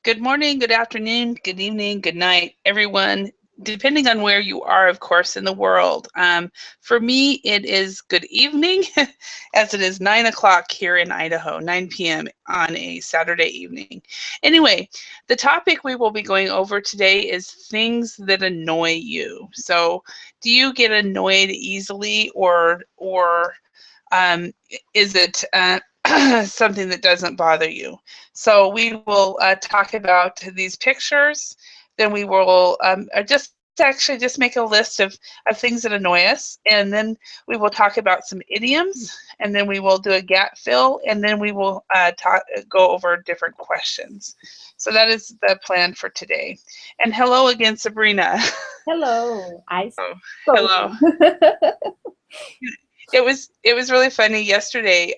Good morning, good afternoon, good evening, good night, everyone, depending on where you are, of course, in the world. For me, it is good evening, as it is 9 o'clock here in Idaho, 9 p.m. on a Saturday evening. Anyway, the topic we will be going over today is things that annoy you. So, do you get annoyed easily, or is it something that doesn't bother you? So we will talk about these pictures. Then we will just make a list of things that annoy us, and then we will talk about some idioms, and then we will do a gap fill, and then we will go over different questions. So that is the plan for today. And hello again, Sabrina. Hello, I Oh, spoke. hello. It was really funny yesterday.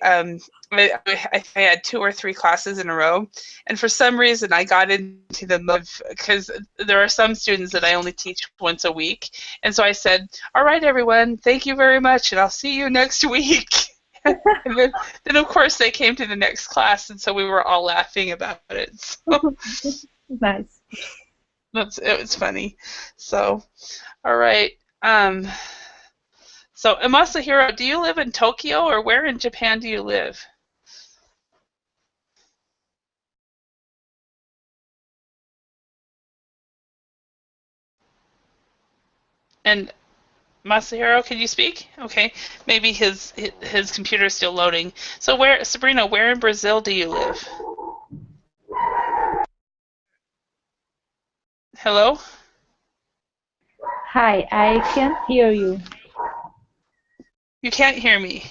I had 2 or 3 classes in a row, and for some reason I got into the mode because there are some students that I only teach once a week, and so I said, "All right, everyone, thank you very much, and I'll see you next week." And then of course they came to the next class, and so we were all laughing about it. So Nice. it was funny. So, all right. So, Masahiro, do you live in Tokyo, or where in Japan do you live? And Masahiro, can you speak? Okay, maybe his computer is still loading. So, Sabrina, where in Brazil do you live? Hello? Hi, I can't hear you. You can't hear me.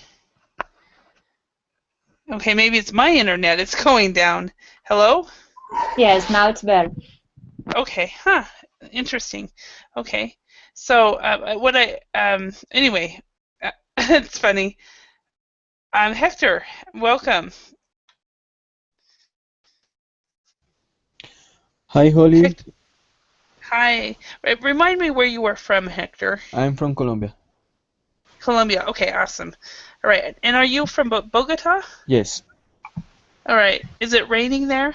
Okay, maybe it's my internet. It's going down. Hello? Yes, now it's better. Okay, interesting. Okay, so anyway, it's funny. Hector, welcome. Hi, Holly. Hi. Remind me where you are from, Hector. I'm from Colombia. Colombia. Okay, awesome. All right. And are you from Bogota? Yes. All right. Is it raining there?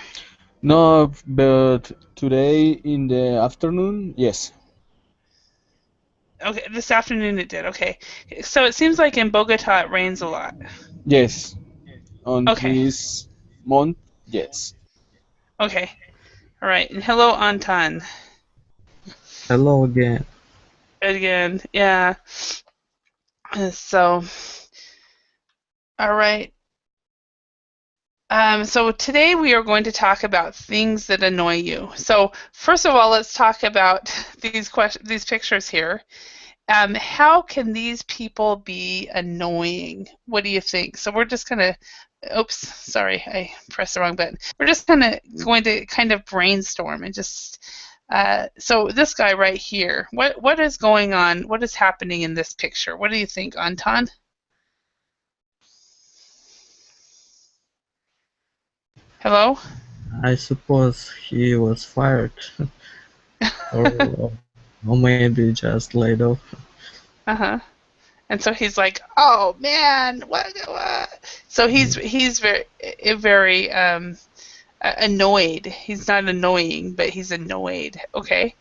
No, but today in the afternoon, yes. Okay, this afternoon it did. Okay. So it seems like in Bogota it rains a lot. Yes. On Okay. this month, yes. Okay. All right. And hello, Anton. Hello again. Again. Yeah. So, all right. So today we are going to talk about things that annoy you. So first of all, let's talk about these pictures here. How can these people be annoying? What do you think? So we're just gonna, oops, sorry, I pressed the wrong button. We're just going to kind of brainstorm and just. So this guy right here, what is going on? What is happening in this picture? What do you think, Anton? Hello? I suppose he was fired, or, or maybe just laid off. Uh-huh. And so he's like, "Oh man, what?" So he's very annoyed. He's not annoying, but he's annoyed. Okay.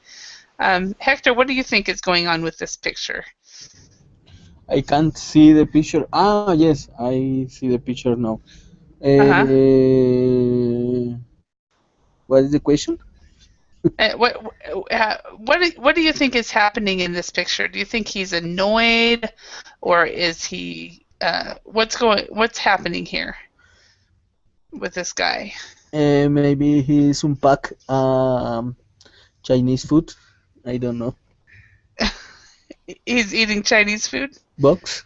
Hector, what do you think is going on with this picture? I can't see the picture. Ah, yes, I see the picture now. Uh-huh. What is the question? What do you think is happening in this picture? Do you think he's annoyed, or is he what's happening here with this guy? Maybe he's unpack Chinese food. I don't know. He's eating Chinese food? Box?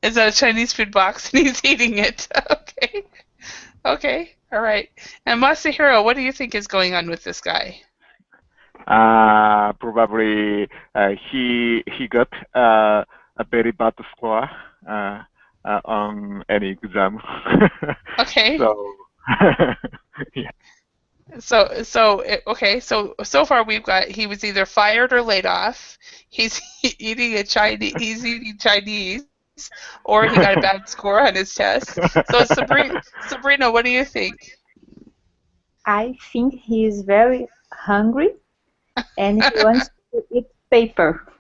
Is that a Chinese food box and he's eating it? Okay. Okay. All right. And Masahiro, what do you think is going on with this guy? Probably he got a very bad score on any exam. Okay. So yeah. Okay. So far we've got he was either fired or laid off. He's eating He's eating Chinese, or he got a bad score on his test. So Sabrina, what do you think? I think he is very hungry and he wants to eat paper.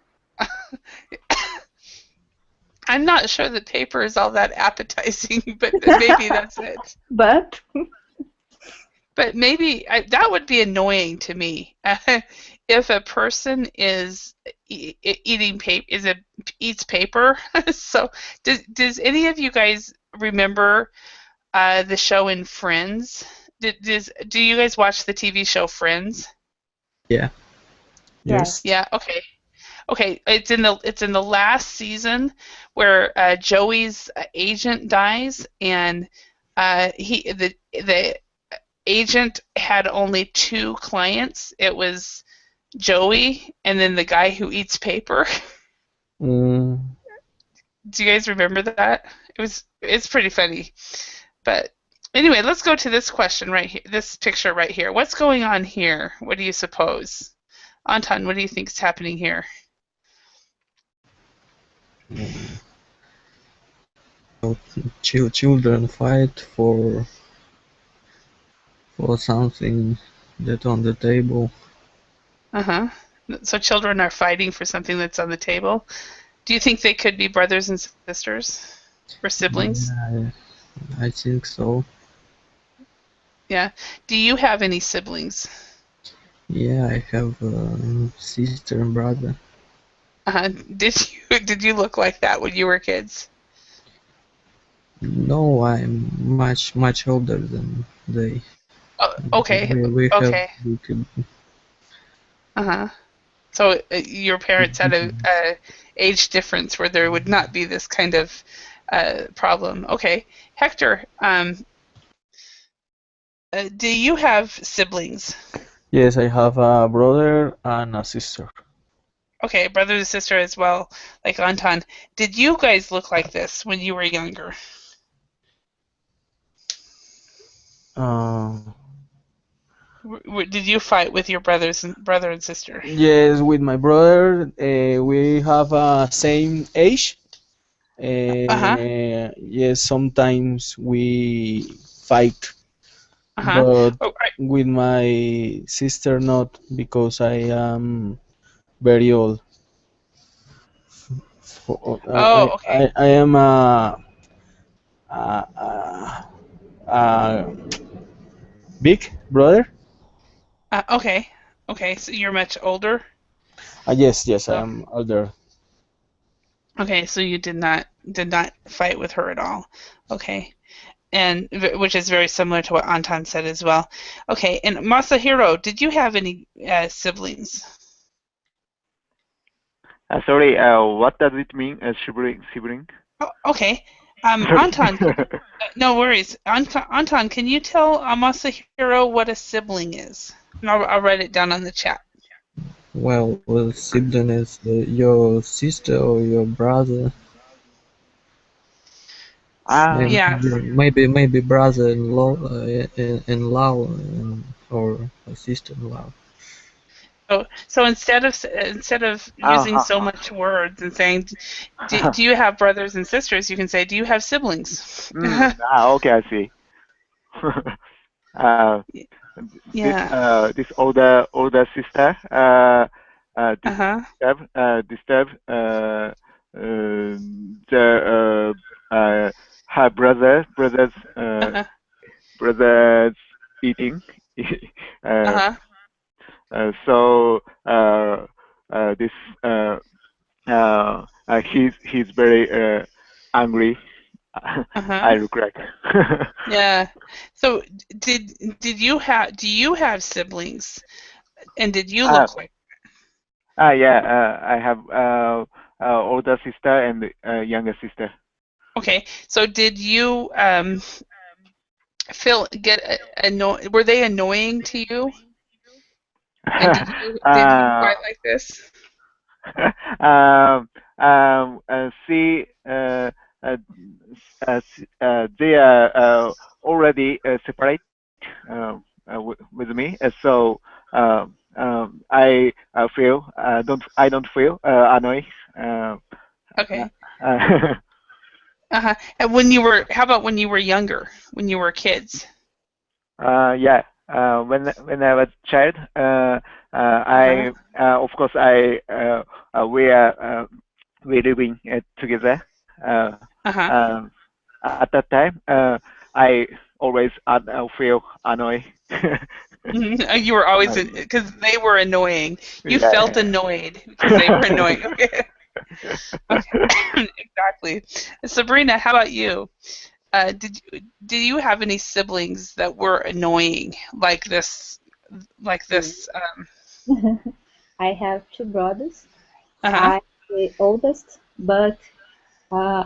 I'm not sure that paper is all that appetizing, but maybe that's it. But But maybe that would be annoying to me. If a person is eating paper, eats paper. So does any of you guys remember the show in Friends? Do you guys watch the TV show Friends? Yeah. yes, Yes. Yeah. Okay. Okay. It's in the last season where Joey's agent dies, and the agent had only two clients. It was Joey and then the guy who eats paper. Mm, Do you guys remember that? It's pretty funny. But anyway, let's go to this question right here, this picture right here. What's going on here? What do you suppose? Anton, what do you think is happening here? So children fight for something that on the table. Uh-huh. So children are fighting for something that's on the table. Do you think they could be brothers and sisters or siblings? Yeah, I think so. Yeah. Do you have any siblings? Yeah, I have a sister and brother. Did you look like that when you were kids? No, I'm much older than they. Oh, okay. We have Okay. we could, Uh-huh. So your parents had a age difference where there would not be this kind of problem. Okay. Hector, do you have siblings? yes, I have a brother and a sister. Okay, brother and sister as well, like Anton. Did you guys look like this when you were younger? Uh, Did you fight with your brother and sister? yes, with my brother, we have a same age. Uh-huh. Yes, sometimes we fight, Uh-huh. but Oh, with my sister not because I am very old. oh, okay. I am a, a big brother. Okay. Okay, so you're much older. Yes, yes, I So am older. okay, so you did not fight with her at all. Okay. And which is very similar to what Anton said as well. Okay, and Masahiro, did you have any siblings? Sorry, what does it mean, sibling? Oh, okay. Sorry. Anton, no worries. Anton, can you tell Masahiro what a sibling is? And I'll write it down on the chat. well, sibling is your sister or your brother, Ah, and Yeah. maybe brother-in-law, in-law, or a sister-in-law. So instead of ah, using so ah, much words and saying, ah. do you have brothers and sisters? You can say, do you have siblings? Okay, I see. uh, Yeah. this older sister, Uh-huh. disturb the her Uh-huh. brothers eating. uh, Uh-huh. so this he's very angry. I Uh-huh. regret. Yeah. So do you have siblings? And did you uh, look like yeah, I have older sister and younger sister. okay? So did you feel get annoyed? Were they annoying to you? And did you uh, fight like this? see, uh, they are already separate with me, so I don't feel annoyed. Uh, Okay. uh, Uh-huh. And how about when you were younger, when you were kids? yeah. when I was child, Uh-huh. I of course I we are we living together. Uh-huh. Uh, at that time, I always feel annoyed. You were always Uh, because they were annoying. You felt yeah. annoyed because they were annoying. Okay. Okay. Exactly. Sabrina, how about you? Did you have any siblings that were annoying like this? Like this? I have two brothers. Uh-huh. I'm the oldest, but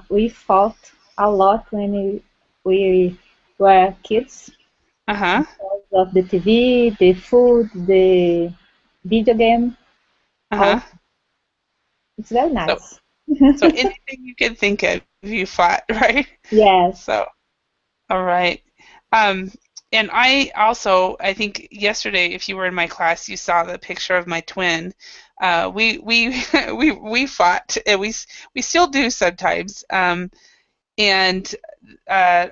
we fought a lot when we were kids Uh-huh. because of the TV, the food, the video game. Uh-huh. All it's very So nice. so anything you can think of, you fought, right? Yes. So all right. Um, and I think yesterday, if you were in my class, you saw the picture of my twin. We we fought, and we still do sometimes. And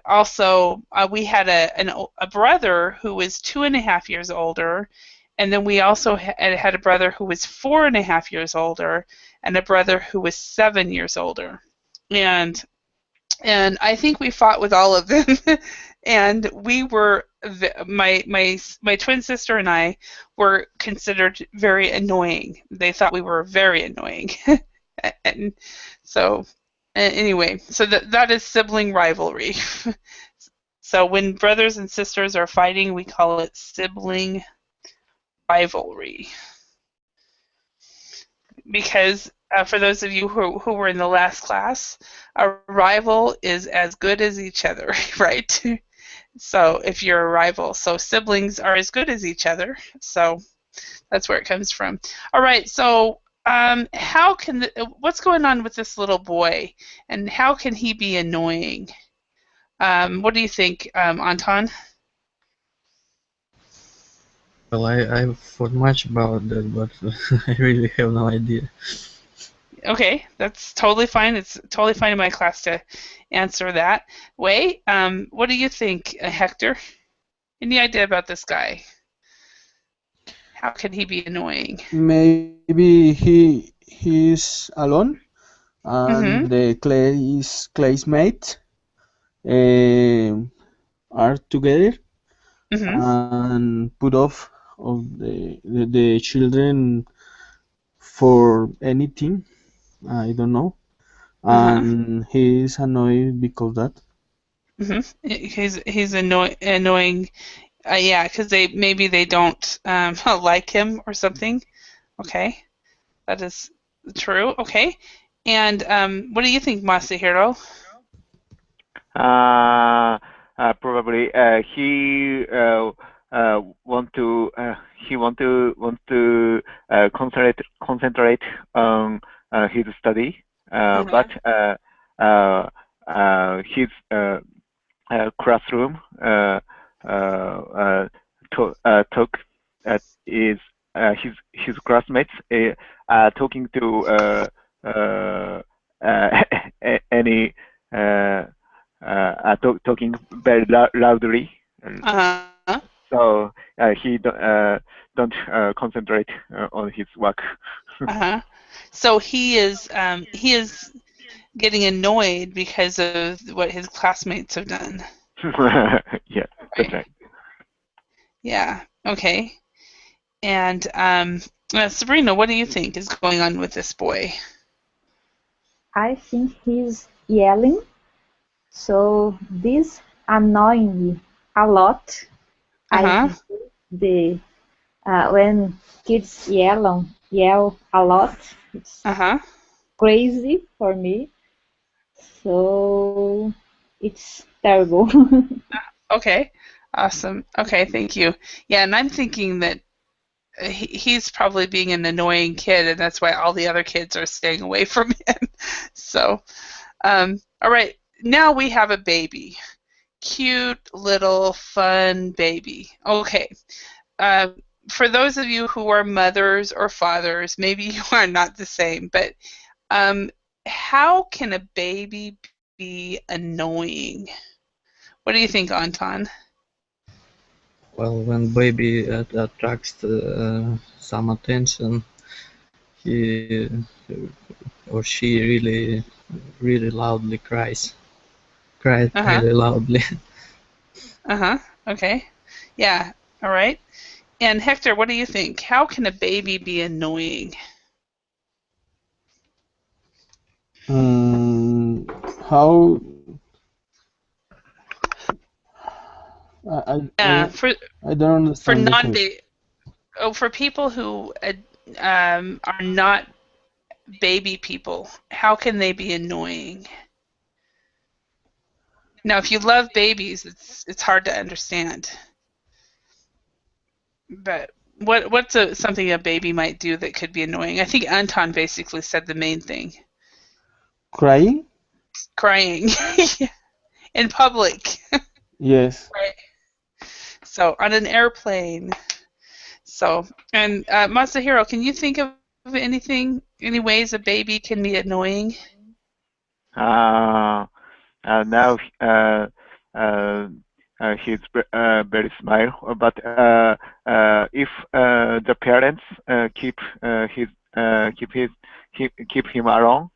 also, we had a brother who was 2.5 years older, and then we also had a brother who was 4.5 years older, and a brother who was 7 years older. And I think we fought with all of them, and we were my twin sister and I were considered very annoying. They thought we were very annoying, and so anyway, so that is sibling rivalry. So when brothers and sisters are fighting, we call it sibling rivalry. Because for those of you who were in the last class, a rival is as good as each other, right? So if you're a rival, so siblings are as good as each other. So that's where it comes from. All right. So how can what's going on with this little boy, and how can he be annoying? What do you think, Anton? Well, I've thought much about that, but I really have no idea. Okay, that's totally fine. It's totally fine in my class to answer that way. What do you think, Hector? Any idea about this guy? How could he be annoying? Maybe he's alone Mm-hmm. and the Clay's mate um are together Mm-hmm. and put off of the children for anything. I don't know, Uh-huh. and he's annoyed because that. Mm-hmm. He's annoying. Yeah, because they don't like him or something. Okay, that is true. Okay, and what do you think, Masahiro? Probably want to want to concentrate on his study, but Uh-huh. his classroom talk is his classmates talking to any uh, talking very loudly. Uh-huh. So he don't concentrate on his work. Uh-huh. So he is getting annoyed because of what his classmates have done. Yeah, that's Right. right. Yeah. Okay. And Sabrina, what do you think is going on with this boy? I think he's yelling, so this annoying me a lot. I Uh-huh. hate the when kids yell a lot. It's Uh-huh. crazy for me, so it's terrible. Okay. Awesome. Okay, thank you. Yeah, and I'm thinking that he's probably being an annoying kid, and that's why all the other kids are staying away from him. So, all right. Now we have a baby. Cute little fun baby. Okay. Uh, for those of you who are mothers or fathers, maybe you are not the same, but um, how can a baby be annoying? What do you think, Anton? Well, when baby attracts some attention, he or she really loudly cried Uh-huh. really loudly. Uh-huh. Okay. Yeah. All right. And Hector, what do you think? How can a baby be annoying? How I, I Yeah, I I don't for understand the question. non-baby, oh, for people who are not baby people, how can they be annoying? Now, if you love babies, it's hard to understand. But something a baby might do that could be annoying? I think Anton basically said the main thing. Crying? Crying in public. Yes. Right. So on an airplane. So, and Masahiro, can you think of anything, any ways a baby can be annoying? Uh, Now uh, he's very smile, but if the parents keep him alone,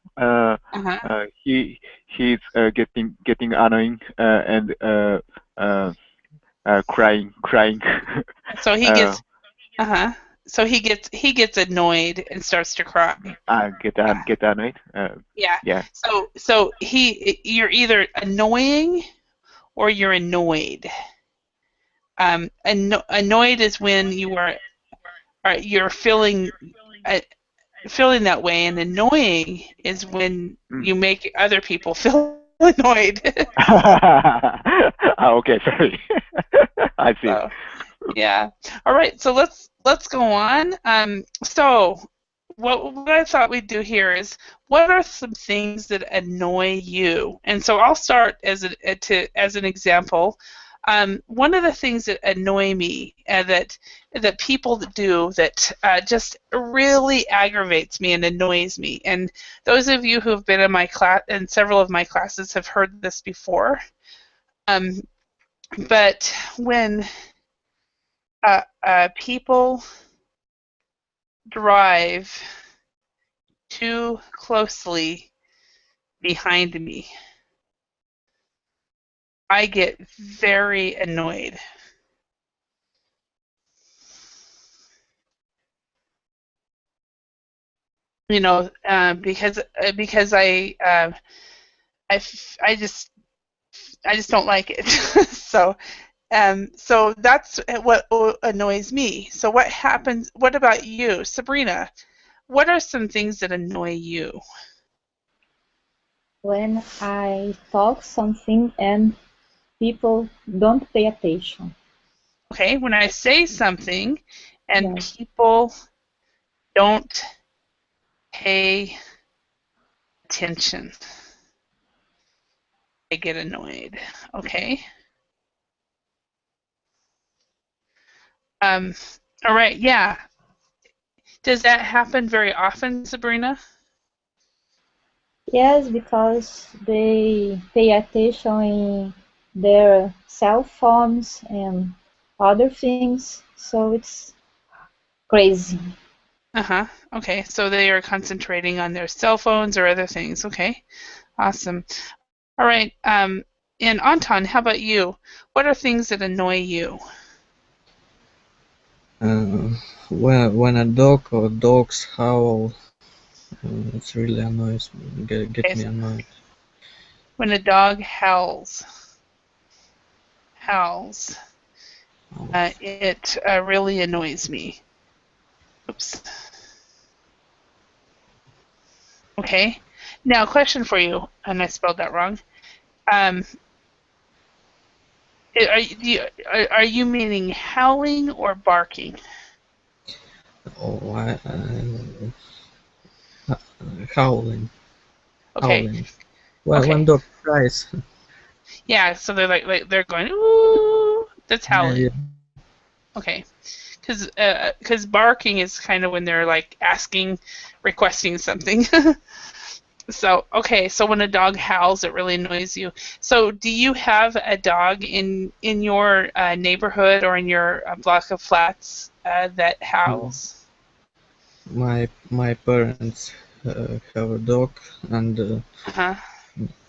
Uh-huh. he's getting annoying and uh, crying. So he uh, gets uh-huh. So he gets annoyed and starts to cry. Yeah. get annoyed. Yeah. Yeah. So you're either annoying or you're annoyed. Annoyed is when you're uh, feeling that way, and annoying is when Mm. you make other people feel annoyed. Okay, sorry. I see. So yeah. All right. So let's go on. So what I thought we'd do here is, what are some things that annoy you? And so I'll start as an example. One of the things that annoy me, that people do, that just really aggravates me and annoys me. And those of you who have been in my class, in several of my classes, have heard this before. Um, but when people drive too closely behind me, I get very annoyed. Because I just don't like it. So that's what annoys me. So what happens? What about you, Sabrina? What are some things that annoy you? When I talk something and people don't pay attention. Okay, when I say something and Yes. people don't pay attention, I get annoyed. Okay. Um, all right. Yeah. Does that happen very often, Sabrina? Yes, because they pay attention in their cell phones and other things, so it's crazy. Uh-huh. Okay. So they are concentrating on their cell phones or other things. Okay. Awesome. All right. And Anton, how about you? What are things that annoy you? When a dog or dogs howl, it really annoys me, get Okay. me annoyed. When a dog howls, it really annoys me. Oops. Okay. Now, question for you, and I spelled that wrong. Um, are you meaning howling or barking? Oh, howling, Okay. howling. When Okay. dog cries, Yeah. So they're like they're going ooh. That's yeah, howling. Okay. Because barking is kind of when they're like asking, requesting something. So, okay, so when a dog howls, it really annoys you. So, do you have a dog in your neighborhood or in your block of flats that howls? My parents have a dog, and Uh-huh.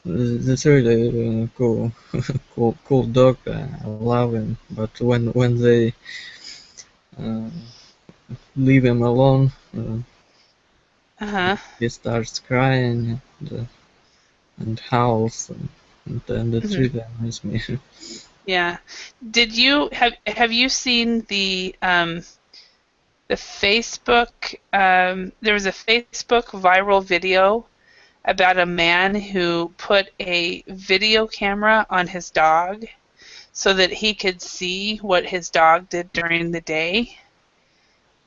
it's really cool, cool dog. I love him, but when they uh, leave him alone, Uh-huh. he starts crying and howls, and it Hmm. really annoys me. Yeah. Did you have you seen the Facebook there was a Facebook viral video about a man who put a video camera on his dog so that he could see what his dog did during the day.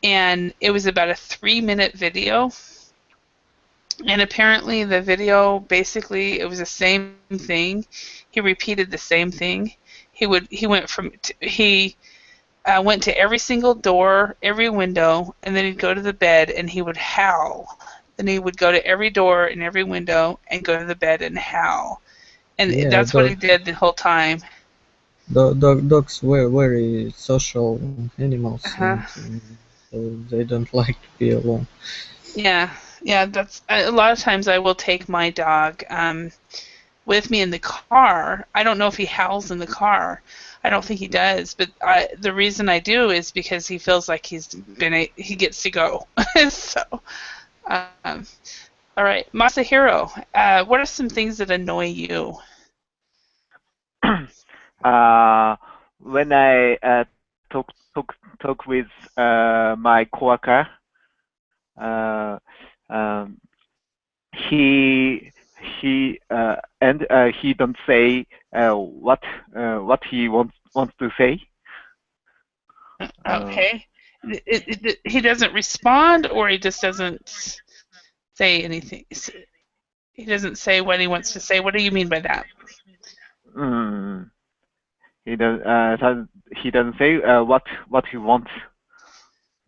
And it was about a 3-minute video. And apparently, the video basically it was the same thing. He repeated the same thing. He went from he went to every single door, every window, and then he'd go to the bed and he would howl. Then he would go to every door and every window and go to the bed and howl. And Yeah, that's what he did the whole time. dogs were very social animals, Uh-huh. and so they don't like to be alone. Yeah, yeah. That's a lot of times I will take my dog with me in the car. I don't know if he howls in the car. I don't think he does, but the reason I do is because he feels like he gets to go. So, um, all right, Masahiro, what are some things that annoy you? uh, when I talk talk talk with my coworker, uh, um, he he don't say what he wants to say. Uh, Okay, he doesn't respond, or he just doesn't say anything. He doesn't say what he wants to say. What do you mean by that? mm, he doesn't say what he wants.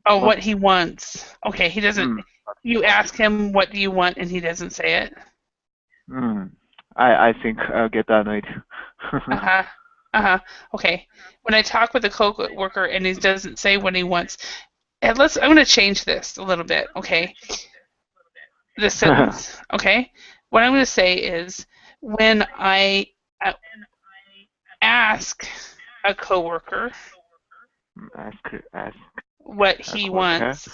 Oh, Wants. what he wants. Okay, he doesn't. What he You wants. ask him what do you want, and he doesn't say it. Mm. I think I'll get annoyed. Uh-huh. Uh-huh. Okay. When I talk with a coworker and he doesn't say what he wants, and I'm going to change this a little bit, okay? This sentence, okay? What I'm going to say is when I uh, ask a coworker ask ask what a he coworker. wants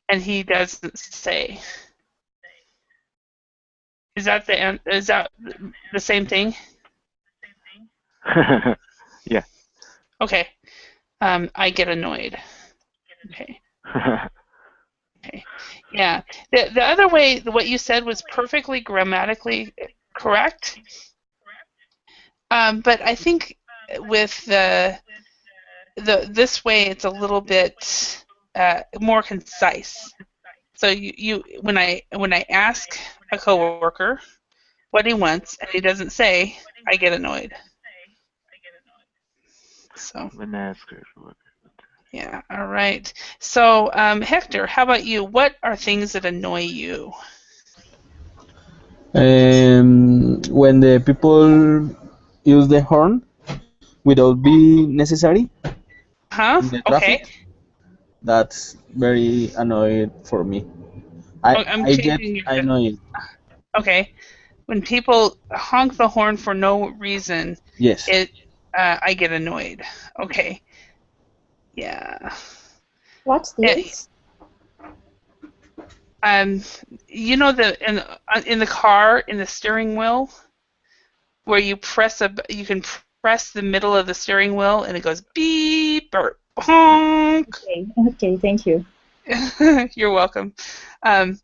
and he doesn't say. Is that the same thing? Yeah. Okay. I get annoyed. Okay. Okay. Yeah. The other way, what you said was perfectly grammatically correct. But I think with the this way, it's a little bit more concise. So you when I ask a coworker what he wants and he doesn't say, I get annoyed. So When I ask a coworker. yeah. All right. So Hector, how about you? What are things that annoy you? When the people use the horn without be necessary Huh? in the Okay. traffic, that's very annoying for me. Oh, I'm I get changing your. annoyed. Okay. When people honk the horn for no reason, Yes. it I get annoyed. Okay. Yeah. What's Eh, this? Um, you know in the car in the steering wheel where you can press the middle of the steering wheel and it goes beep or honk. Okay, okay, thank you. You're welcome. Um,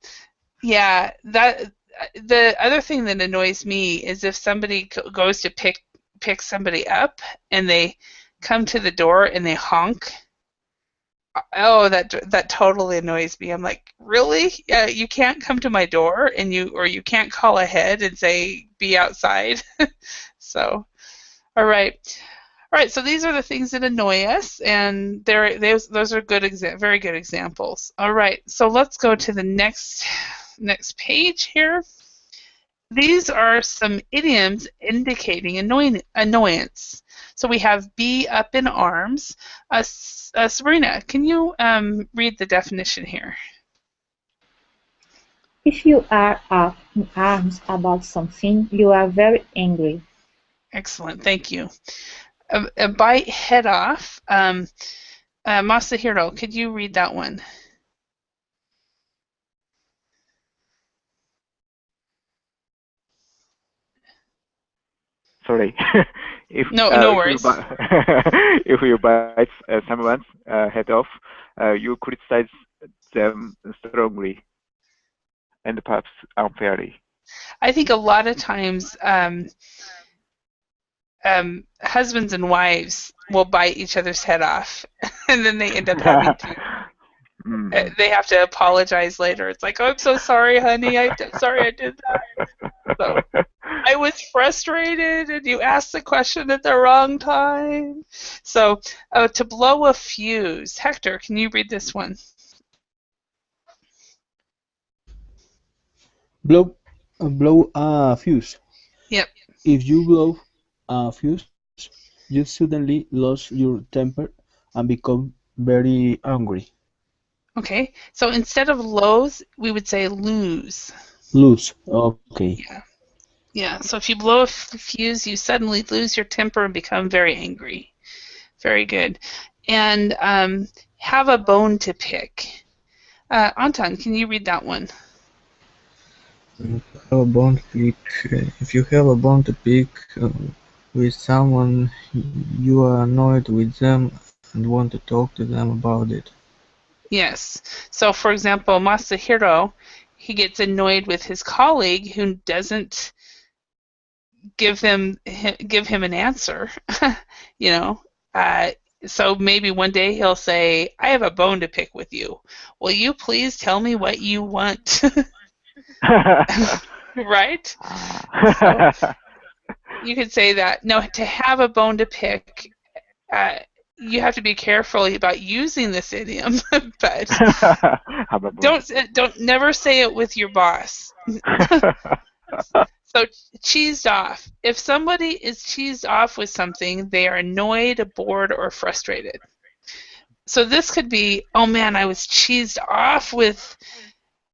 yeah, that the other thing that annoys me is if somebody goes to pick somebody up and they come to the door and they honk. Oh, that totally annoys me. I'm like, really? Yeah, you can't come to my door and you can't call ahead and say be outside. So, all right. All right, so these are the things that annoy us, and those are very good examples. All right, so let's go to the next page here. These are some idioms indicating annoyance. So we have be up in arms. Sabrina, can you read the definition here? If you are up in arms about something, you are very angry. Excellent, thank you. Bite head off. Masahiro, could you read that one? Sorry. if No if you worries. if you bite someone's head off, you criticize them strongly and perhaps unfairly. I think a lot of times husbands and wives will bite each other's head off, and then they end up having to. Mm. They have to apologize later. It's like, oh, I'm so sorry, honey. Sorry I did that. So I was frustrated, and you asked the question at the wrong time. So to blow a fuse. Hector, can you read this one? Blow a fuse. Yep. If you blow a fuse, you suddenly lose your temper and become very angry. Okay. So instead of loathe, we would say lose. Lose. Okay. Yeah. Yeah. So if you blow a fuse, you suddenly lose your temper and become very angry. Very good. And have a bone to pick. Anton, can you read that one? Have a bone to pick. If you have a bone to pick with someone, you are annoyed with them and want to talk to them about it. Yes. So, for example, Masahiro, he gets annoyed with his colleague who doesn't give him an answer. you know. So maybe one day he'll say, "I have a bone to pick with you. Will you please tell me what you want?" Right? So you could say that. No, to have a bone to pick, you have to be careful about using this idiom, but don't never say it with your boss. So cheesed off. If somebody is cheesed off with something, they are annoyed, bored, or frustrated. So this could be, oh man, I was cheesed off with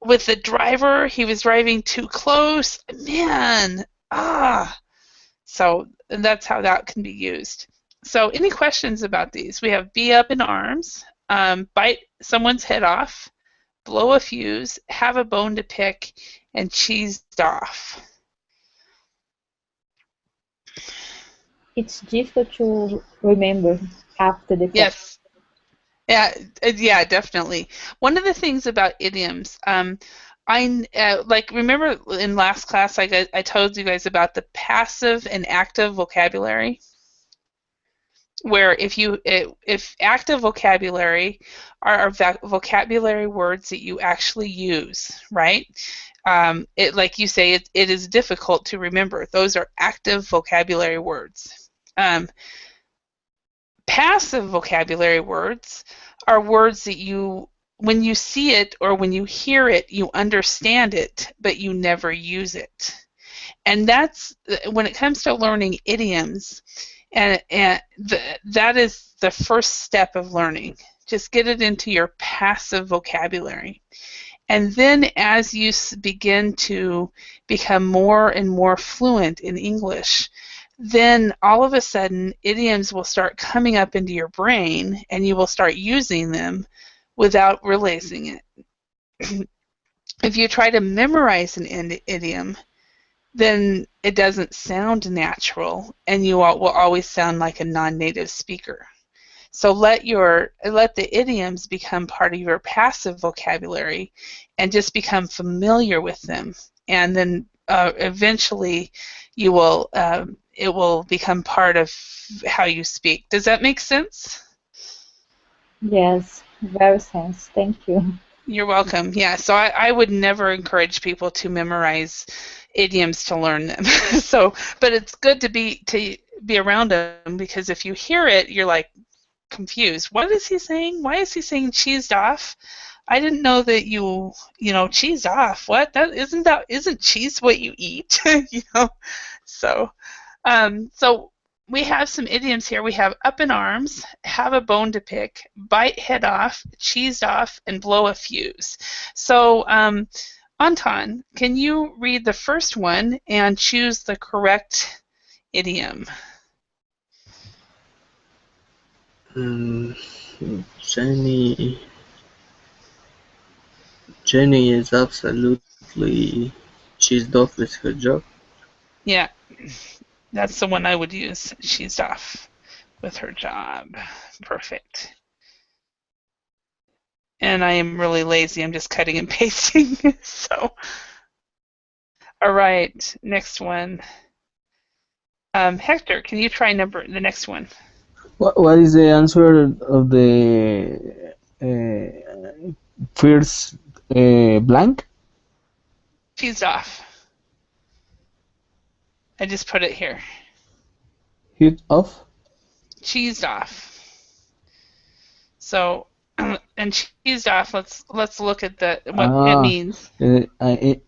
the driver. He was driving too close. Man, So that's how that can be used. So any questions about these? We have be up in arms, bite someone's head off, blow a fuse, have a bone to pick, and cheesed off. It's difficult to remember after the class. Yes. Yeah, definitely. One of the things about idioms, remember in last class I told you guys about the passive and active vocabulary, where if active vocabulary are vocabulary words that you actually use, right? It like you say, it is difficult to remember. Those are active vocabulary words. Passive vocabulary words are words that when you see it or when you hear it, you understand it, but you never use it. And that's when it comes to learning idioms, and that is the first step of learning. Just get it into your passive vocabulary. And then as you begin to become more and more fluent in English, then all of a sudden idioms will start coming up into your brain and you will start using them without realizing it. If you try to memorize an idiom, then it doesn't sound natural and you will always sound like a non-native speaker. So let the idioms become part of your passive vocabulary and just become familiar with them, and then eventually you will it will become part of how you speak. Does that make sense? Yes, very sense. Thank you. You're welcome. Yeah, so I would never encourage people to memorize idioms to learn them. But it's good be around him, because if you hear it, you're like confused. What is he saying? Why is he saying cheesed off? I didn't know that cheesed off. What? Isn't cheese what you eat? So so we have some idioms here. We have up in arms, have a bone to pick, bite head off, cheesed off, and blow a fuse. So Anton, can you read the first one and choose the correct idiom? Mm, Jenny, Jenny is absolutely cheesed off with her job. Yeah, that's the one I would use. Cheesed off with her job. Perfect. And I am really lazy. I'm just cutting and pasting. So, all right, next one. Hector, can you try the next one? What is the answer of the first blank? Cheesed off. I just put it here. Hit off? Cheesed off. So, and cheesed off. Let's look at what it means.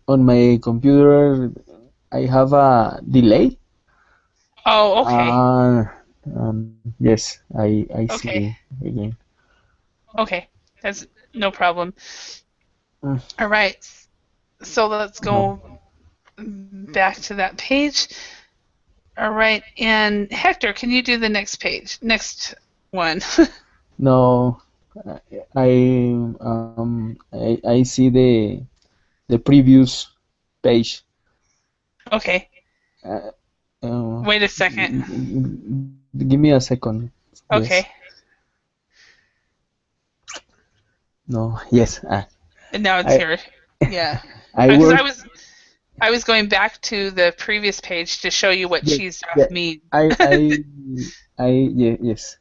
On my computer, I have a delay. Oh, okay. Yes, I Okay. see again. Okay, that's no problem. Mm, All right. So let's No, go back to that page. All right, and Hector, can you do the next page? Next one. no, I see the previous page. Okay, Uh, uh, wait a second. Give me a second. Yes. Okay, No. Yes. and now it's I here. Yeah, I because I work. was I was going back to the previous page to show you what Yes. cheesed Yeah. off means. Yeah, yes.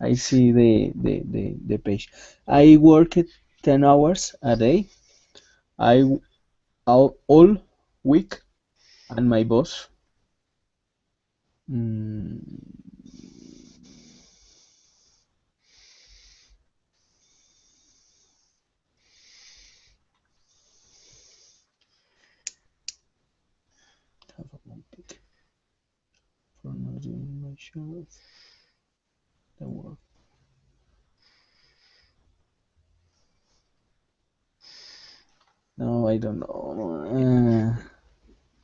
I see the page. I work it 10 hours a day. I all week, and my boss. Mm, have a moment for not doing my share of the work. No, I don't know.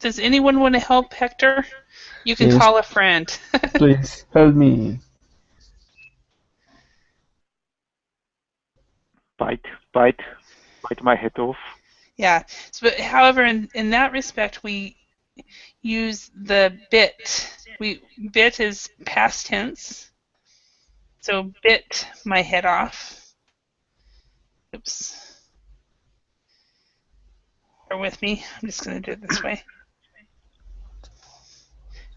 Does anyone want to help Hector? You can Yes, call a friend. please help me. Bite, bite, bite my head off. Yeah. So, but however, in that respect, we use the bit. Bit is past tense. So bit my head off. Oops. Bear with me. I'm just going to do it this way.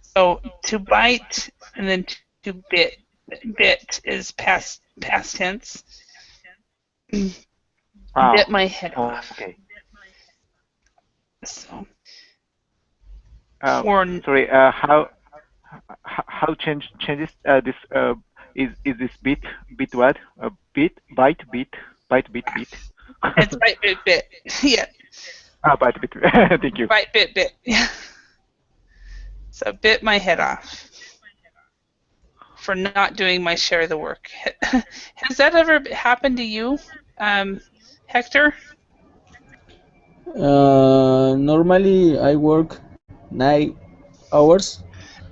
So to bite and then to bit. Bit is past tense. Oh, Bit my head off. okay. So Uh, for Sorry. How changes this? Is this bit what? Bit, bite, bit. it's bite bit. Yeah. Bite, bit. Thank you. Bite bit. Yeah. So bit my head off for not doing my share of the work. Has that ever happened to you, Hector? Normally I work 9 hours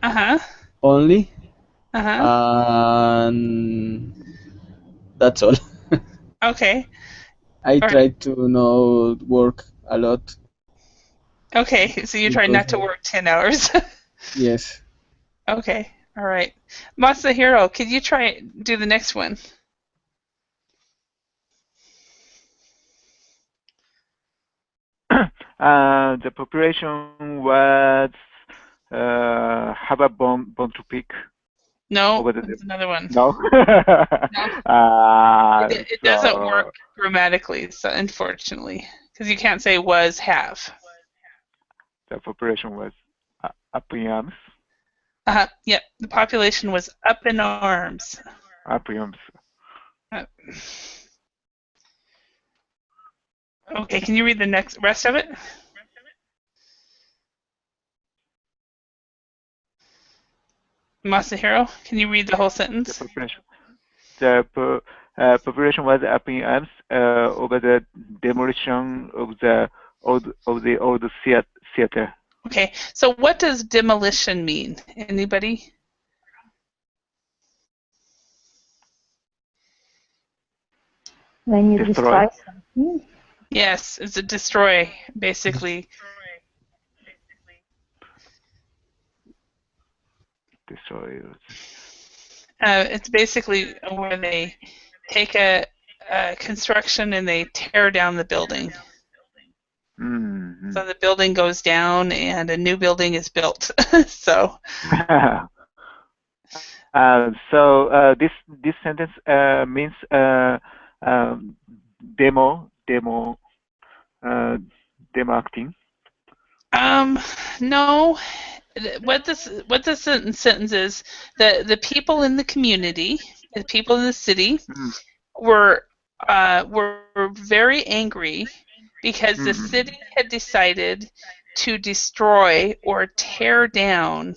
Uh-huh. only, Uh-huh. and that's all. Okay. I All right. try to not work a lot Okay. So you try because not to work 10 hours. yes. Okay. All right. Masahiro, could you do the next one? The population was have a bomb to pick No, over the that's another one. no. No. It doesn't work So grammatically, so unfortunately, because you can't say was have. the population was up in arms. Yep, the population was up in arms. Appiums. Uh, Okay, can you read the next rest of it? Masahiro, can you read the whole The sentence? population. Population was up in arms over the demolition of the old theater. Okay, so what does demolition mean? Anybody? When you Destroy. destroy something, Yes, it's a destroy, basically. Destroy. It's basically where they take a construction and they tear down the building. Mm-hmm. So the building goes down and a new building is built. So This sentence means demo uh, demo acting. no, what this sentence is, the people in the community, the people in the city Mm, were very angry because the mm, city had decided to destroy or tear down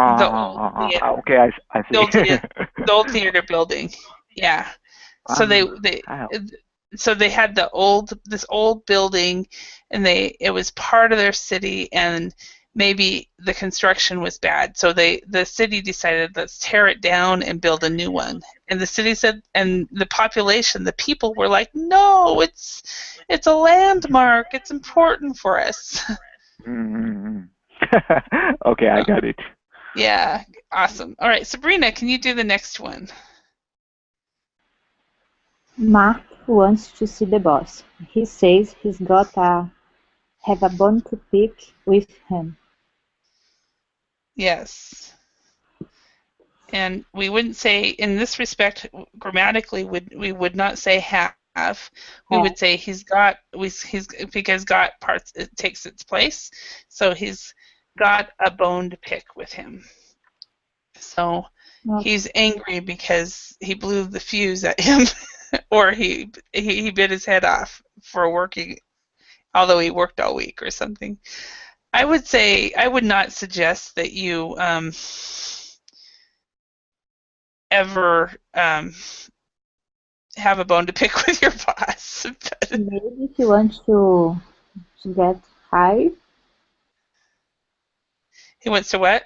the old theater, Okay, I the see. old theater, the old theater building. Yeah. So Ah, so they had this old building, and it was part of their city, and maybe the construction was bad, so the city decided, let's tear it down and build a new one. And the city said, and the population, the people were like, no, it's a landmark, it's important for us. mm. Okay, I got it. Yeah, awesome. All right, Sabrina, can you do the next one? Mark wants to see the boss. He says he's got to have a bone to pick with him. Yes. And we wouldn't say, in this respect, grammatically, we would not say have. We Have. would say he's because got parts, it takes its place. So he's got a bone to pick with him. So Okay. he's angry because he blew the fuse at him, or he bit his head off for working, although he worked all week or something. I would not suggest that you ever have a bone to pick with your boss. Maybe if you want to get high, He wants to what?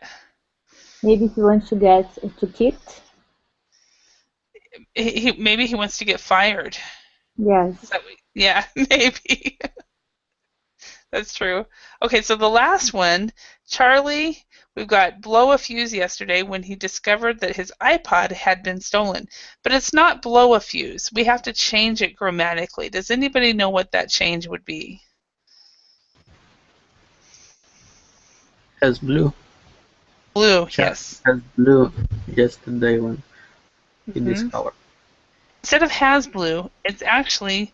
maybe if you want to get to quit, Maybe he wants to get fired. Is yes. that what, yeah, maybe. That's true. Okay, so the last one, Charlie, we've got blow a fuse yesterday when he discovered that his iPod had been stolen. But it's not blow a fuse. We have to change it grammatically. Does anybody know what that change would be? Has blue. Blue, Charlie yes. has blue yesterday when he Hmm. discovered. Instead of has blue, it's actually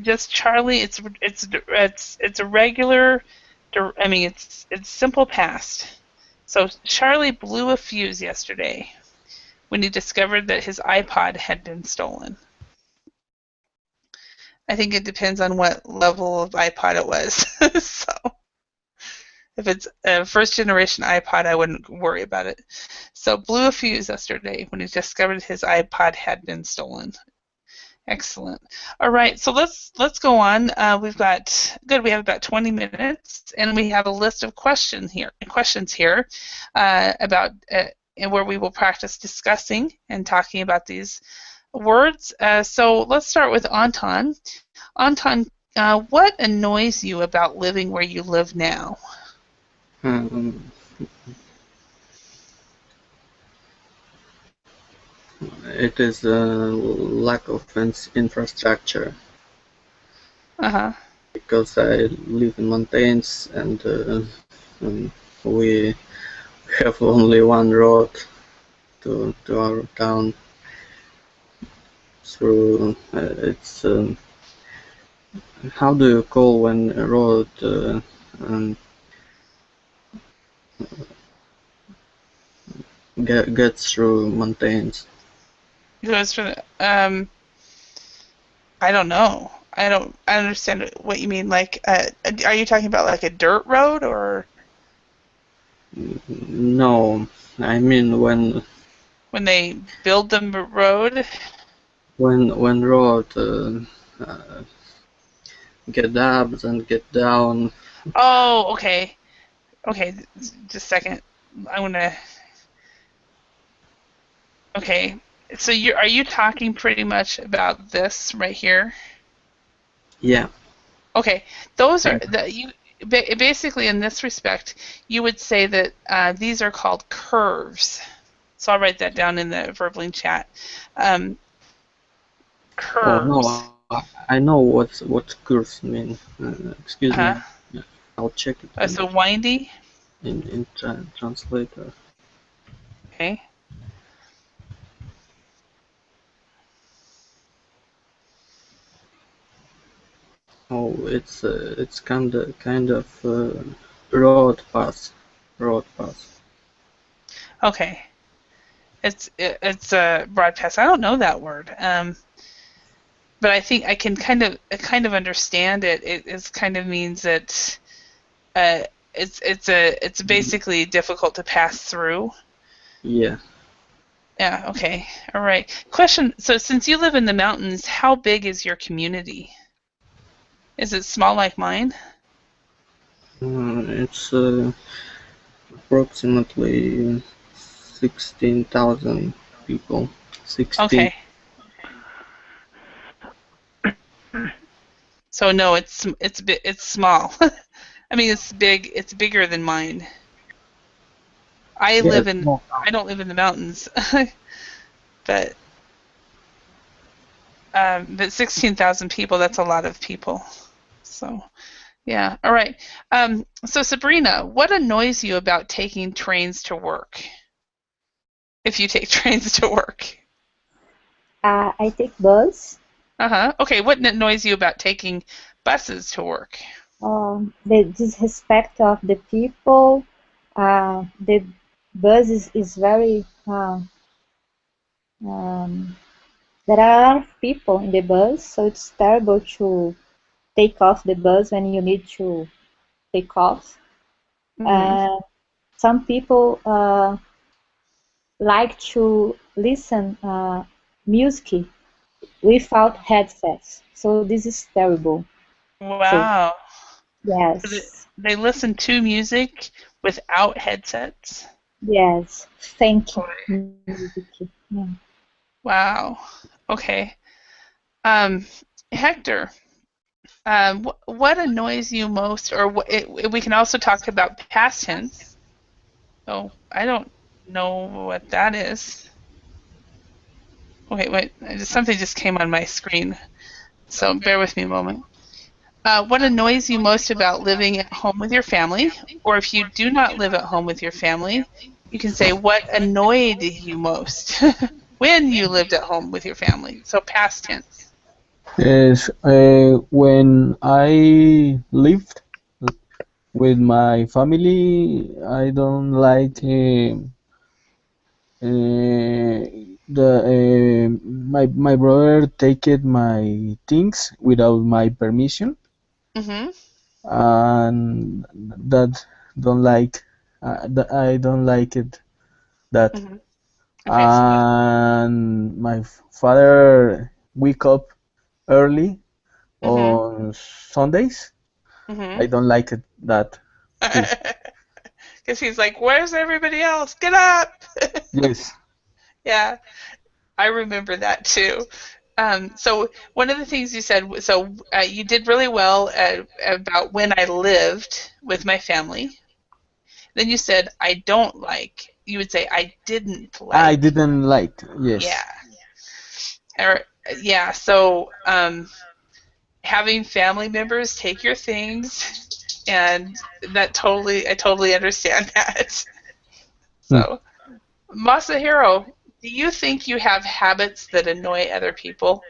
just Charlie. It's a regular. I mean, it's simple past. So Charlie blew a fuse yesterday when he discovered that his iPod had been stolen. I think it depends on what level of iPod it was. So if it's a first generation iPod, I wouldn't worry about it. So blew a fuse yesterday when he discovered his iPod had been stolen. Excellent. All right, so let's go on. We've got good. We have about 20 minutes, and we have a list of questions here about and where we will practice discussing and talking about these words. So let's start with Anton. Anton, what annoys you about living where you live now? Um, it is a lack of infrastructure Uh-huh. because I live in mountains and we have only one road to our town through it's how do you call when a road um, get through mountains. Goes for the, I don't know. I understand what you mean. Like, are you talking about like a dirt road or No, I mean when they build the road? when road get up and get down. Oh, okay. Okay, just a second. I'm gonna. Okay, so are you talking pretty much about this right here? Yeah. Okay, those are Thank basically in this respect, you would say that these are called curves. So I'll write that down in the verbally chat. Um, Oh curves. no, I know what curves mean. Excuse me. Huh? Yeah, I'll check it So windy. in translator. Okay. Oh, it's kind of road pass, road pass. Okay. It's a broadcast. I don't know that word. But I think I kind of understand it. It kind of means that it's basically difficult to pass through. Yeah. Yeah, okay. All right. Question, so since you live in the mountains, how big is your community? Is it small like mine? It's approximately 16,000 people. 16. Okay. So no, it's small. I mean, it's big. It's bigger than mine. Yes. I don't live in the mountains, but 16,000 people, that's a lot of people. So, yeah. All right. So Sabrina, what annoys you about taking trains to work? If you take trains to work. I take bus. Uh-huh. Okay, what annoys you about taking buses to work? The disrespect of the people. The bus is very. Um, there are a lot of people in the bus, so it's terrible to take off the bus when you need to take off. Mm-hmm. Uh, some people like to listen music without headsets, so this is terrible. So Wow. yes, They listen to music without headsets? yes, thank you, music. Yeah. Wow. Okay. Um, Hector, what annoys you most, or we can also talk about past tense. So I don't know what that is. Okay, wait, something just came on my screen, so bear with me a moment. What annoys you most about living at home with your family? Or if you do not live at home with your family, you can say what annoyed you most when you lived at home with your family. So past tense. Yes, when I lived with my family, I don't like the my brother take it my things without my permission, Mm-hmm. and that don't like I don't like it that. Mm-hmm. Okay, so And my father wake up early mm-hmm. on Sundays. Mm-hmm. I don't like it that too. Because he's like, where's everybody else? Get up! Yes. Yeah, I remember that too. So one of the things you said, so you did really well about when I lived with my family. Then you said, I don't like. You would say, I didn't I like. didn't like. Yeah. Yes. Or, yeah. So having family members take your things, and I totally understand that. Hmm. So, Masahiro, do you think you have habits that annoy other people?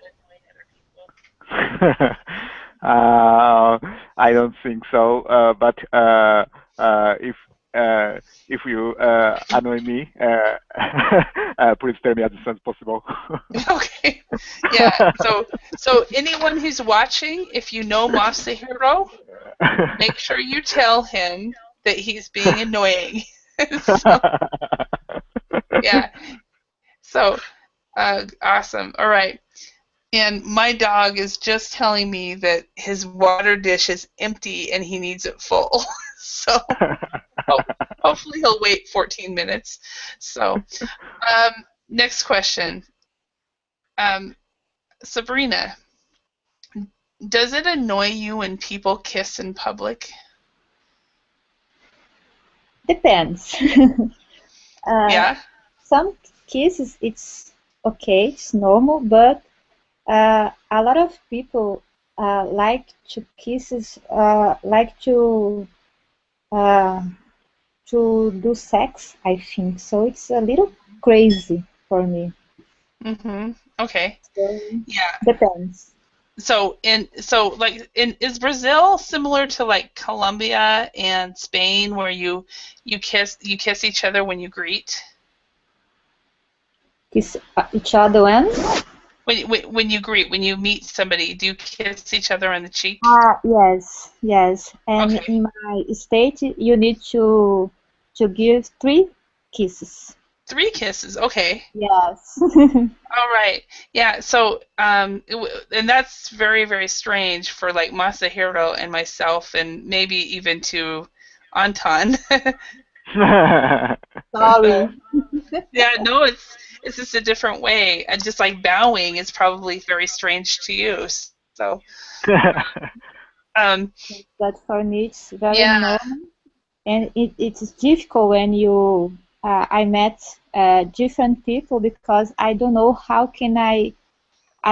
I don't think so. But if if you annoy me, please tell me as soon as possible. Okay. Yeah. So anyone who's watching, if you know Masahiro, make sure you tell him that he's being annoying. So yeah. So awesome. All right. And my dog is just telling me that his water dish is empty and he needs it full. So hopefully he'll wait 14 minutes. So next question. Sabrina, does it annoy you when people kiss in public? Depends. Yeah? Some kisses, it's okay, it's normal, but a lot of people like to kisses, like uh, to do sex, I think. So it's a little crazy for me. Okay. So Yeah. depends. So is Brazil similar to like Colombia and Spain where you kiss each other when you greet? Kiss each other and When you greet, when you meet somebody, do you kiss each other on the cheek? yes, yes. And Okay. in my state, you need to give 3 kisses. 3 kisses. Okay. Yes. All right. Yeah. So, and that's very, very strange for like Masahiro and myself, and maybe even to Anton. So, Sorry. yeah, no, it's just a different way. And just like bowing is probably very strange to you. So, um, But for me, it's very yeah, normal, and it's difficult when you. I met different people because I don't know how can I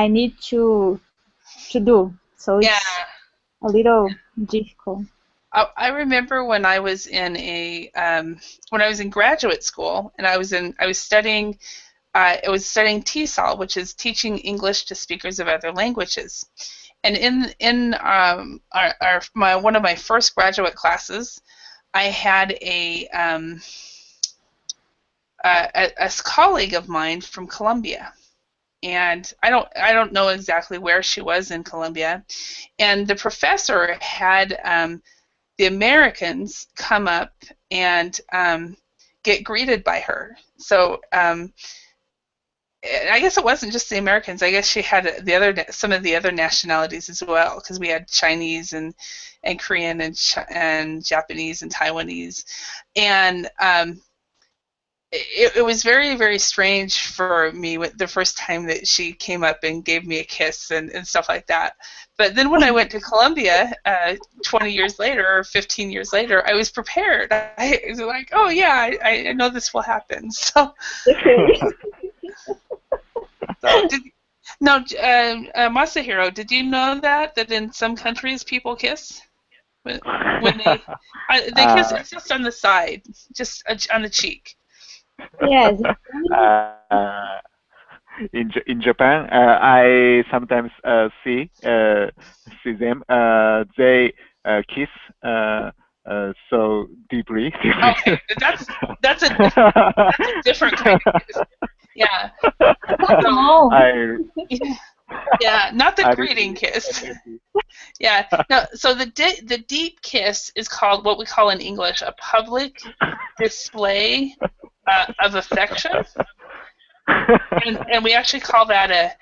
need to do. So yeah. it's a little difficult. I remember when I was in graduate school, and I was studying TESOL, which is teaching English to speakers of other languages. And in one of my first graduate classes, I had a colleague of mine from Colombia, and I don't know exactly where she was in Colombia, and the professor had the Americans come up and get greeted by her. So I guess it wasn't just the Americans. I guess she had some of the other nationalities as well, because we had Chinese and Korean and Japanese and Taiwanese, and it was very, very strange for me the first time that she came up and gave me a kiss and stuff like that. But then when I went to Colombia 20 years later or 15 years later, I was prepared. I was like, oh yeah, I know this will happen. So, Okay. so Masahiro, did you know that in some countries people kiss when they kiss? uh, It's just on the side, just on the cheek. Yes. uh, in Japan, I sometimes see them. They kiss so deeply. Okay, that's a different kind of kiss. Yeah. So No. I yeah, not the I greeting really kiss. happy. Yeah. No. So the deep kiss is called what we call in English a public display of affection, and we actually call that a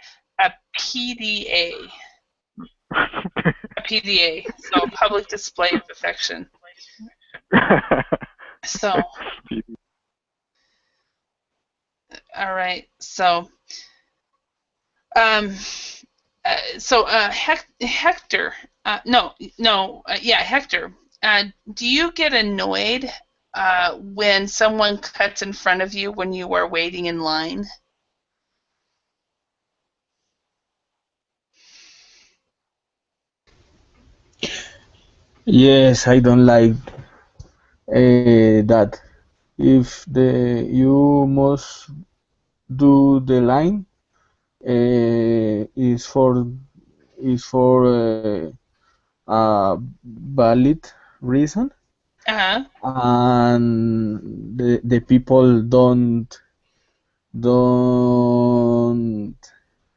PDA. A PDA. So public display of affection. So all right. So um. Hector, Hector, do you get annoyed when someone cuts in front of you when you are waiting in line? Yes, I don't like that. If the you must do the line is for a valid reason. Uh-huh. and the people don't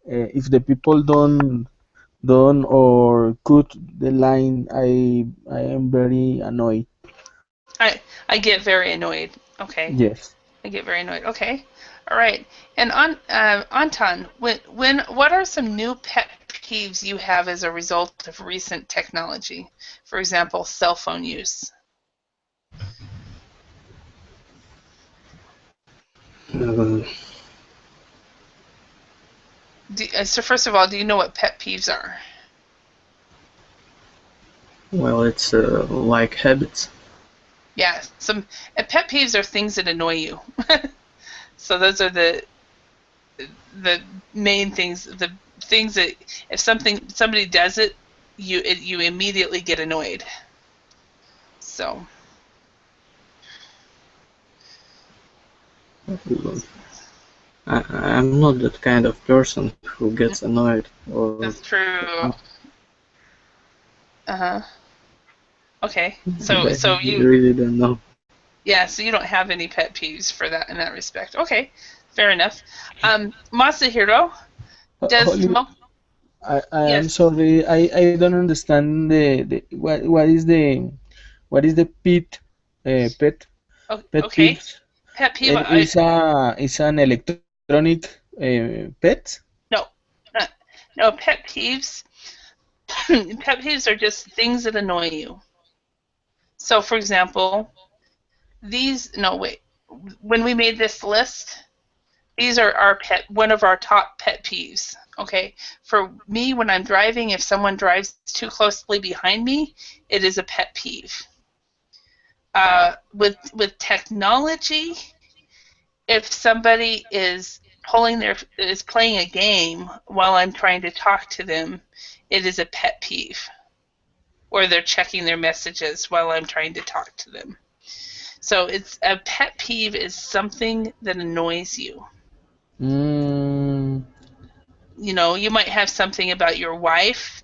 if the people don't or cut the line, I am very annoyed. I get very annoyed. Okay. Yes. I get very annoyed. Okay. All right. And Anton, what are some new pet peeves you have as a result of recent technology? For example, cell phone use. Uh, So first of all, do you know what pet peeves are? well, it's like habits. Yeah, some pet peeves are things that annoy you. So those are the main things, the things that if somebody does it, you immediately get annoyed. So I'm not that kind of person who gets annoyed or that's true. Uh-huh. Okay. So I so you really don't know. yeah, so you don't have any pet peeves for that in that respect. Okay. Fair enough. Masahiro, does Holy, smoke I am yes. sorry. I don't understand the what is the pet pet Okay. peeves? Pet peeve Is an electronic pet? no. Uh, no, pet peeves. Pet peeves are just things that annoy you. So for example, these no wait. When we made this list, these are one of our top pet peeves. Okay, for me, when I'm driving, if someone drives too closely behind me, it is a pet peeve. With technology, if somebody is playing a game while I'm trying to talk to them, it is a pet peeve. Or they're checking their messages while I'm trying to talk to them. So it's a pet peeve is something that annoys you. Mm, You might have something about your wife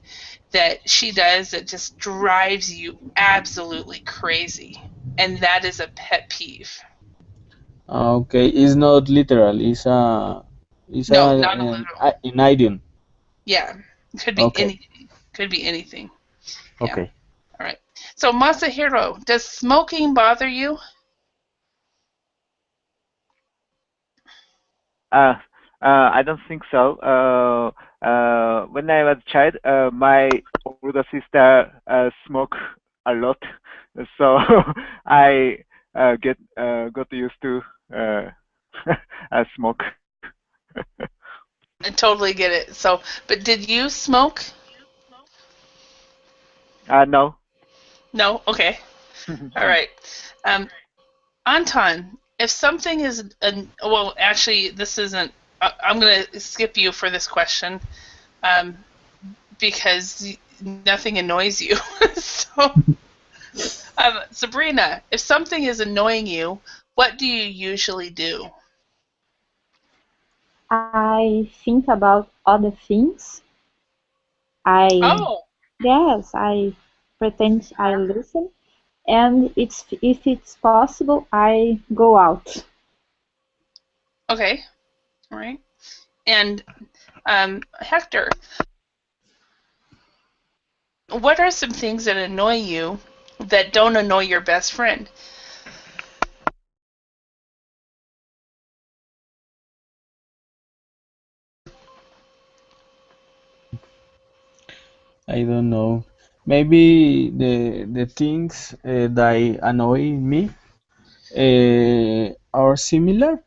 that she does that just drives you absolutely crazy. And that is a pet peeve. okay, it's not literal. It's No, not a literal. an idiom. Yeah. Could be Okay, anything. Could be anything. Yeah. okay. All right. So Masahiro, does smoking bother you? Uh, I don't think so. When I was a child, my older sister smoked a lot, so I get got used to uh, smoke. I totally get it. So, but did you smoke? No. No? Okay. All right. Um, Anton, if something is well, actually, this isn't. I'm going to skip you for this question um, because nothing annoys you. So, Sabrina, if something is annoying you, what do you usually do? I think about other things. I Oh, Yes, I pretend I listen, and it's if it's possible, I go out. okay. All right. And Hector, what are some things that annoy you that don't annoy your best friend? I don't know. Maybe the things that annoy me are similar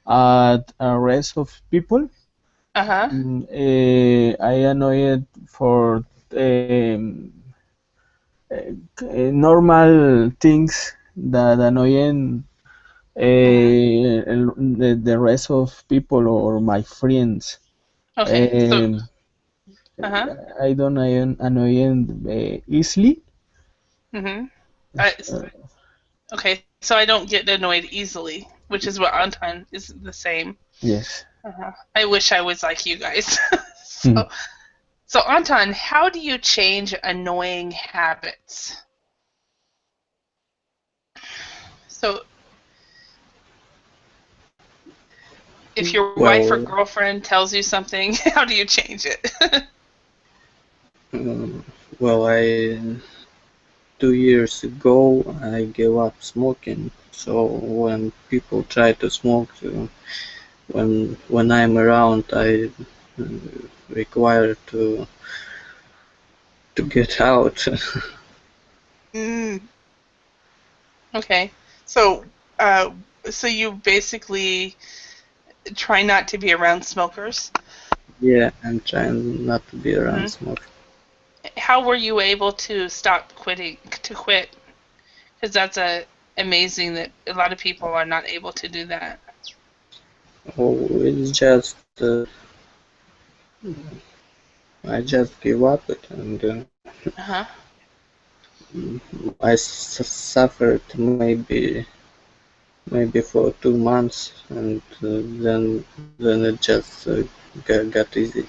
at a rest of people. Uh huh. I annoyed for um, normal things that annoying Mm-hmm. the rest of people or my friends. Okay. So, Um, uh huh. I don't annoying easily. Mm-hmm. I, Uh, okay. So I don't get annoyed easily, which is what Anton is the same. yes. Uh-huh. I wish I was like you guys. So Anton, how do you change annoying habits? So if your wife or Well, girlfriend tells you something, how do you change it? well, 2 years ago I gave up smoking. So when people try to smoke, when I'm around, I uh, require to get out. Mm, okay. So, uh, so you basically try not to be around smokers. Yeah, I'm trying not to be around Hmm. smoking. How were you able to stop to quit? Because that's amazing that a lot of people are not able to do that. Oh, it's just I just give up it, and Uh-huh. I suffered maybe for 2 months, and then it just got easy.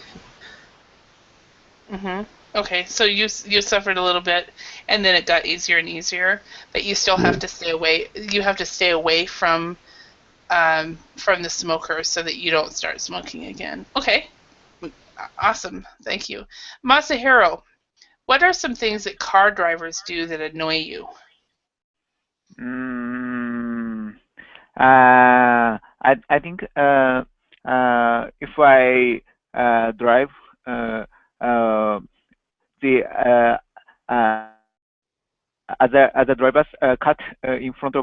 Hmm. Okay, so you suffered a little bit, and then it got easier and easier, but you still have Yeah, to stay away. You have to stay away from the smokers so that you don't start smoking again. Okay, awesome. Thank you, Masahiro. What are some things that car drivers do that annoy you? Mm, I think if I drive uh, the other drivers cut in front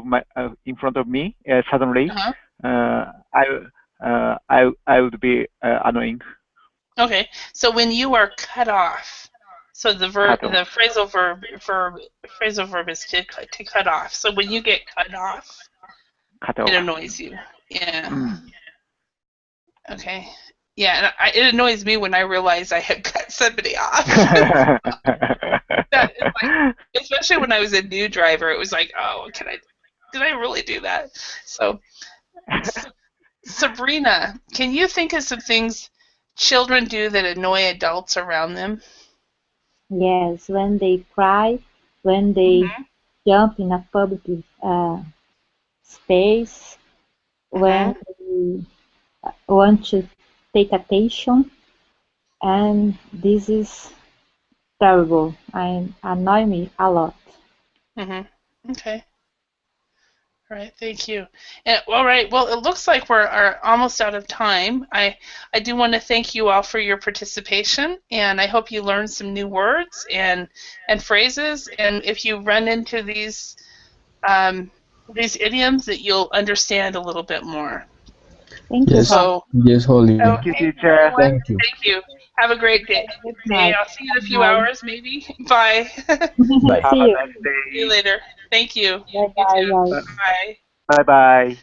of me suddenly, Uh-huh. I I would be annoying. Okay, so when you are cut off, so Cut off. the phrasal verb is to cut off. So when you get cut off, Cut it off. annoys you. Yeah. Mm. Okay. Yeah, and it annoys me when I realize I had cut somebody off. That is like, especially when I was a new driver, it was like, oh, did I really do that? So, S- Sabrina, can you think of some things children do that annoy adults around them? Yes, when they cry, when they Mhm. jump in a public uh, space, when Mhm. they want to take attention, and this is terrible. I annoy me a lot. Mhm. Okay. All right, thank you. And, all right, well, it looks like we're are almost out of time. I do want to thank you all for your participation, and I hope you learned some new words and phrases. And if you run into these idioms, that you'll understand a little bit more. Thank you, Yes, Rob. So, yes, Holly. Thank you, okay, teacher. everyone, Thank you. thank you. Have a great day. Good Day. night. I'll see you in a few Bye. hours, maybe. Bye. Bye. Have See a you. nice See you day. later. Thank you. Bye You bye, too. guys. Bye. Bye bye.